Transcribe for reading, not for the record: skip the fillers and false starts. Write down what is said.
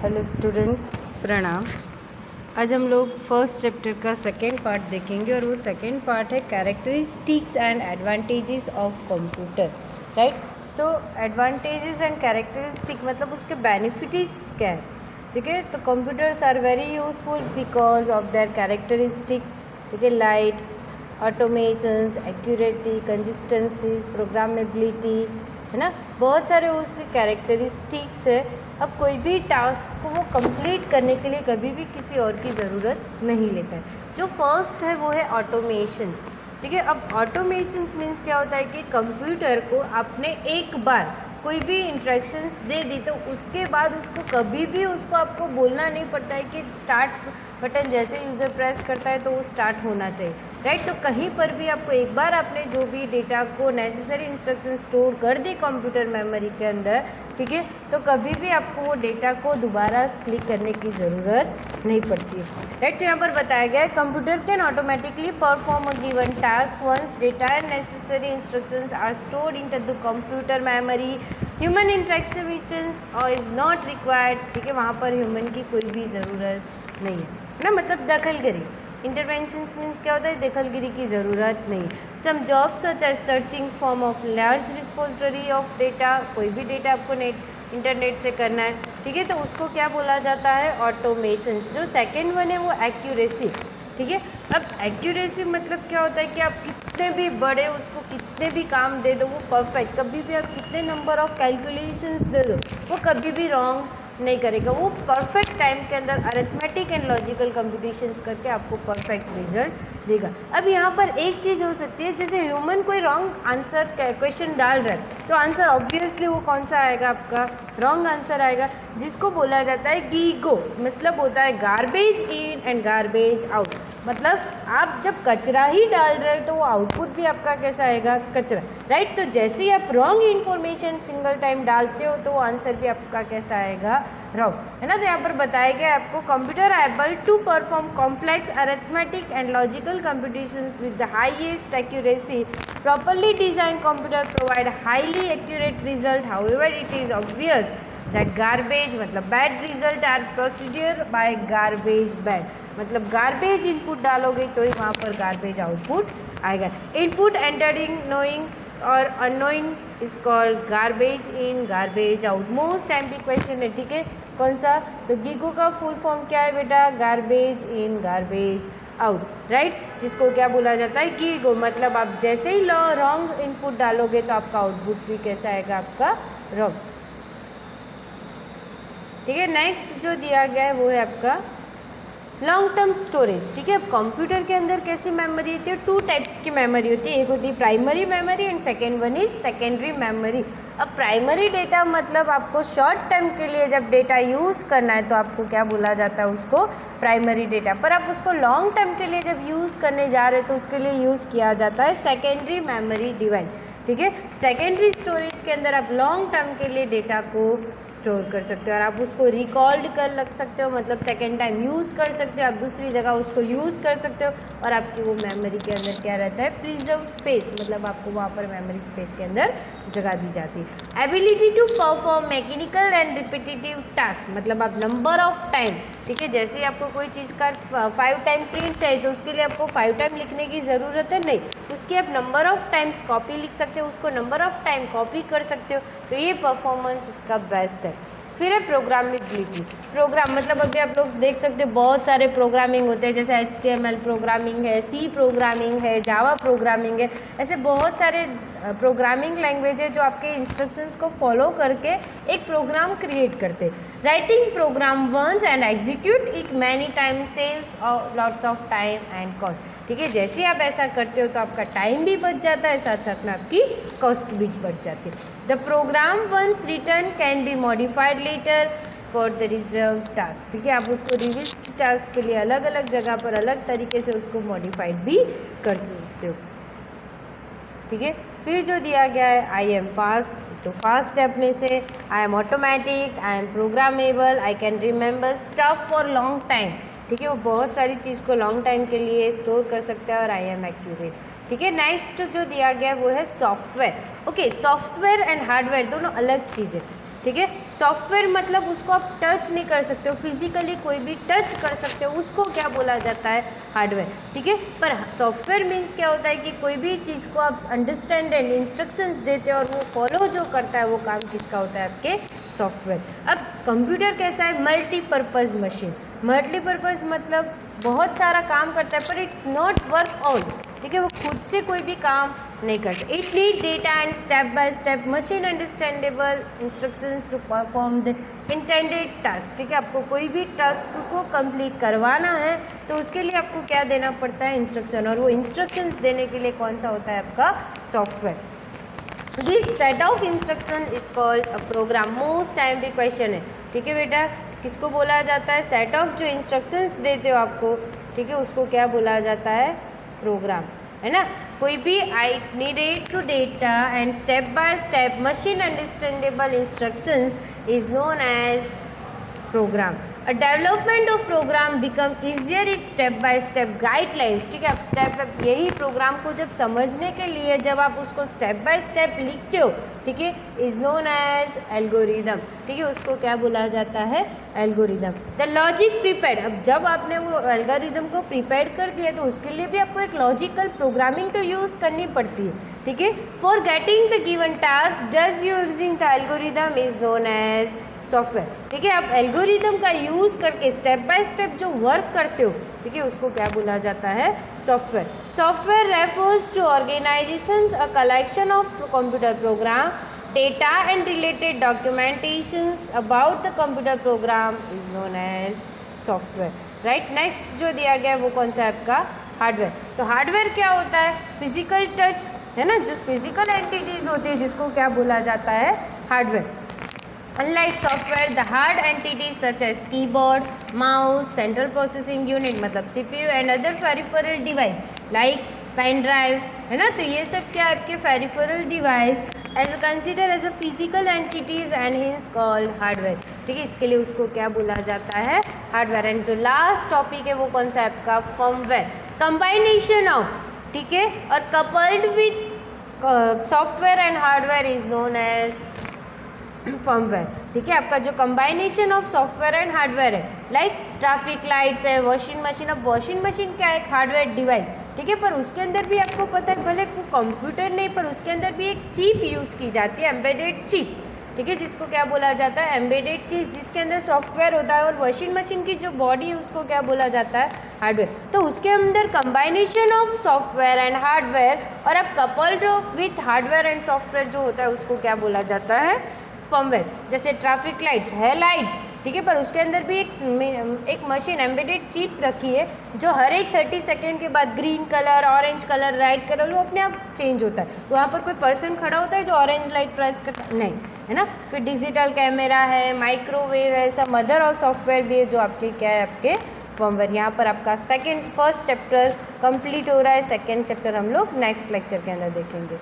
Hello students, प्रणाम। आज हम लोग फर्स्ट चैप्टर का सेकेंड पार्ट देखेंगे और वो सेकेंड पार्ट है characteristics and advantages of computer. Right, तो एडवांटेजेस एंड कैरेक्टरिस्टिक मतलब उसके बेनिफिट्स क्या है। ठीक है, तो computers are very useful because of their characteristic. ठीक है, light, automations, accuracy, consistencies, programmability, है ना, बहुत सारे उसके कैरेक्टरिस्टिक्स है। अब कोई भी टास्क को वो कंप्लीट करने के लिए कभी भी किसी और की ज़रूरत नहीं लेता है। जो फर्स्ट है वो है ऑटोमेशंस। ठीक है, अब ऑटोमेशंस मीन्स क्या होता है कि कंप्यूटर को आपने एक बार कोई भी इंस्ट्रक्शंस दे दी तो उसके बाद उसको कभी भी उसको आपको बोलना नहीं पड़ता है कि स्टार्ट बटन जैसे यूज़र प्रेस करता है तो वो स्टार्ट होना चाहिए। राइट, तो कहीं पर भी आपको एक बार आपने जो भी डेटा को नेसेसरी इंस्ट्रक्शन स्टोर कर दी कंप्यूटर मेमोरी के अंदर, ठीक है, तो कभी भी आपको वो डेटा को दोबारा क्लिक करने की ज़रूरत नहीं पड़ती है। राइट, तो यहाँ पर बताया गया है computer can automatically perform a given task once data and necessary instructions are stored into the computer memory. Human interaction is not required. ठीक है, वहाँ पर ह्यूमन की कोई भी ज़रूरत नहीं है ना, मतलब दखलगिरी। इंटरवेंशंस मीन्स क्या होता है, दखलगिरी की ज़रूरत नहीं। Some jobs such as searching form of large repository of data, कोई भी डेटा आपको इंटरनेट से करना है, ठीक है, तो उसको क्या बोला जाता है, ऑटोमेशंस। जो सेकेंड वन है वो एक्यूरेसी। ठीक है, अब एक्यूरेसी मतलब क्या होता है कि आप कितने भी बड़े उसको कितने भी काम दे दो वो परफेक्ट, कभी भी आप कितने नंबर ऑफ कैलकुलेशंस दे दो वो कभी भी रॉन्ग नहीं करेगा। वो परफेक्ट टाइम के अंदर अरिथमेटिक एंड लॉजिकल कंप्यूटेशंस करके आपको परफेक्ट रिजल्ट देगा। अब यहाँ पर एक चीज़ हो सकती है, जैसे ह्यूमन कोई रॉन्ग आंसर क्वेश्चन डाल रहा है तो आंसर ऑब्वियसली वो कौन सा आएगा, आपका रॉन्ग आंसर आएगा, जिसको बोला जाता है गीगो। मतलब होता है garbage in and garbage out. मतलब आप जब कचरा ही डाल रहे हो तो वो आउटपुट भी आपका कैसा आएगा, कचरा। राइट, तो जैसे ही आप रॉन्ग इन्फॉर्मेशन सिंगल टाइम डालते हो तो वो आंसर भी आपका कैसा आएगा, रॉन्ग, है ना। तो यहाँ पर बताया गया आपको computer able to perform complex arithmetic and logical computations with the highest accuracy. Properly design computer provide highly accurate result. However it is obvious that garbage मतलब bad result are procedure by garbage bad. मतलब garbage input डालोगे तो ही वहाँ पर garbage output आएगा। Input entering knowing और unknowing is called garbage in garbage out. Most time भी क्वेश्चन है, ठीक है, कौन सा, तो गीगो का फुल फॉर्म क्या है बेटा, garbage in garbage out. Right, जिसको क्या बोला जाता है, गीगो। मतलब आप जैसे ही रॉन्ग इनपुट डालोगे तो आपका आउटपुट भी कैसा आएगा, आपका रॉन्ग। ठीक है, नेक्स्ट जो दिया गया है वो है आपका लॉन्ग टर्म स्टोरेज। ठीक है, अब कंप्यूटर के अंदर कैसी मेमोरी होती है, टू टाइप्स की मेमोरी होती है। एक होती है primary memory and second one is secondary memory. अब प्राइमरी डेटा मतलब आपको शॉर्ट टर्म के लिए जब डेटा यूज़ करना है तो आपको क्या बोला जाता है, उसको प्राइमरी डेटा। पर आप उसको लॉन्ग टर्म के लिए जब यूज़ करने जा रहे हो तो उसके लिए यूज़ किया जाता है सेकेंडरी मेमोरी डिवाइस। ठीक है, सेकेंडरी स्टोरेज के अंदर आप लॉन्ग टर्म के लिए डेटा को स्टोर कर सकते हो और आप उसको रिकॉल्ड कर लग सकते हो, मतलब सेकेंड टाइम यूज़ कर सकते हो, आप दूसरी जगह उसको यूज़ कर सकते हो और आपकी वो मेमोरी के अंदर क्या रहता है, प्रिजर्व स्पेस, मतलब आपको वहाँ पर मेमोरी स्पेस के अंदर जगह दी जाती है। Ability to perform mechanical and repetitive task, मतलब आप नंबर ऑफ टाइम, ठीक है, जैसे ही आपको कोई चीज़ का 5 टाइम प्रिंट चाहिए तो उसके लिए आपको 5 टाइम लिखने की ज़रूरत है नहीं, उसकी आप नंबर ऑफ टाइम्स कॉपी लिख सकते हो, उसको नंबर ऑफ टाइम कॉपी कर सकते हो, तो ये परफॉर्मेंस उसका बेस्ट है। फिर है प्रोग्रामेबिलिटी। प्रोग्राम मतलब अभी आप लोग देख सकते हो बहुत सारे प्रोग्रामिंग होते हैं, जैसे HTML प्रोग्रामिंग है, C प्रोग्रामिंग है, जावा प्रोग्रामिंग है, ऐसे बहुत सारे प्रोग्रामिंग लैंग्वेज है जो आपके इंस्ट्रक्शंस को फॉलो करके एक प्रोग्राम क्रिएट करते हैं। Writing program once and execute it many time saves lots of time and cost. ठीक है, जैसे आप ऐसा करते हो तो आपका टाइम भी बच जाता है, साथ साथ में आपकी कॉस्ट भी बच जाती है। The program once written can be modified later for the reserve task. ठीक है, आप उसको रिविज टास्क के लिए अलग अलग जगह पर अलग तरीके से उसको मॉडिफाइड भी कर सकते हो। ठीक है, फिर जो दिया गया है आई एम फास्ट, तो फास्ट है अपने से, I am automatic, I am programmable, I can remember stuff for long time. ठीक है, वो बहुत सारी चीज़ को लॉन्ग टाइम के लिए स्टोर कर सकता है और आई एम एक्यूरेट। ठीक है, नेक्स्ट जो दिया गया है वो है software. Okay, software and hardware दोनों अलग चीज़ है। ठीक है। सॉफ्टवेयर मतलब उसको आप टच नहीं कर सकते हो, फिजिकली कोई भी टच कर सकते हो, उसको क्या बोला जाता है, हार्डवेयर, ठीक है। पर सॉफ्टवेयर मीन्स क्या होता है कि कोई भी चीज़ को आप अंडरस्टैंड एंड इंस्ट्रक्शंस देते हो और वो फॉलो जो करता है वो काम किसका होता है, आपके सॉफ्टवेयर। अब कंप्यूटर कैसा है, मल्टीपर्पज़ मशीन। मल्टीपर्पज़ मतलब बहुत सारा काम करता है, पर इट्स नॉट वर्क ऑन, ठीक है, वो खुद से कोई भी काम नहीं करता। It need data and step by step machine understandable instructions to perform the intended task, ठीक है। आपको कोई भी टास्क को कंप्लीट करवाना है तो उसके लिए आपको क्या देना पड़ता है, इंस्ट्रक्शन, और वो इंस्ट्रक्शंस देने के लिए कौन सा होता है, आपका software. This set of instruction is called a program. Most time भी क्वेश्चन है, ठीक है बेटा, किसको बोला जाता है, सेट ऑफ जो इंस्ट्रक्शंस देते हो आपको, ठीक है, उसको क्या बोला जाता है, प्रोग्राम, है ना। कोई भी I needed to data and step by step machine understandable instructions is known as program. A development of program become easier if step by step guidelines, ठीक है। आप स्टेप यही प्रोग्राम को जब समझने के लिए जब आप उसको स्टेप बाय स्टेप लिखते हो, ठीक है, इज नोन एज एल्गोरिदम, ठीक है, उसको क्या बोला जाता है, एल्गोरिदम। द लॉजिक प्रिपेयर्ड, अब जब आपने वो एल्गोरिदम को प्रिपेयर कर दिया तो उसके लिए भी आपको एक लॉजिकल प्रोग्रामिंग तो यूज़ करनी पड़ती है, ठीक है। For getting the given task does using the algorithm is known as software, ठीक है। आप एल्गोरिदम का यूज़ करके स्टेप बाय स्टेप जो वर्क करते हो, ठीक है, उसको क्या बोला जाता है, software. Software refers to organisations a collection of computer program data and related documentations about the computer program is known as software, right. Next जो दिया गया है वो कौन सा है, आपका हार्डवेयर। तो हार्डवेयर क्या होता है, फिजिकल टच, है ना, जो फिजिकल एंटिटीज होती है जिसको क्या बोला जाता है, hardware. Unlike software, the hard entities such as keyboard, mouse, central processing unit मतलब CPU and other peripheral device like pen drive, है ना, तो ये सब क्या आपके peripheral device as consider as a physical entities and hence called hardware, ठीक है। इसके लिए उसको क्या बोला जाता है, हार्डवेयर। एंड जो लास्ट टॉपिक है वो कौन सा है, आपका फर्मवेयर। कंबाइनेशन ऑफ, ठीक है, और coupled with software and hardware is known as firmware, ठीक है। आपका जो combination of software and hardware है, लाइक ट्रैफिक लाइट्स है, वॉशिंग मशीन। अब वॉशिंग मशीन क्या है, एक हार्डवेयर डिवाइस, ठीक है, पर उसके अंदर भी आपको पता है, भले वो कंप्यूटर नहीं, पर उसके अंदर भी एक चिप यूज़ की जाती है, एम्बेडेड चिप, ठीक है, जिसको क्या बोला जाता है, एम्बेडेड चीज़, जिसके अंदर सॉफ्टवेयर होता है। और वॉशिंग मशीन की जो बॉडी है उसको क्या बोला जाता है, हार्डवेयर। तो उसके अंदर कंबाइनेशन ऑफ सॉफ्टवेयर एंड हार्डवेयर, और अब coupled with hardware and software जो होता है उसको क्या बोला जाता है, फर्मवेयर। जैसे ट्रैफिक लाइट्स है, लाइट्स, ठीक है, पर उसके अंदर भी एक मशीन एम्बेडेड चिप रखी है जो हर एक 30 सेकेंड के बाद green colour, orange colour, red colour वो अपने आप चेंज होता है। वहाँ पर कोई पर्सन खड़ा होता है जो ऑरेंज लाइट प्रेस करता नहीं, है ना। फिर डिजिटल कैमरा है, माइक्रोवेव है, सब मदर और सॉफ्टवेयर भी है जो आपके क्या है, आपके फर्मवेयर। यहाँ पर आपका फर्स्ट चैप्टर कंप्लीट हो रहा है, सेकेंड चैप्टर हम लोग नेक्स्ट लेक्चर के अंदर देखेंगे।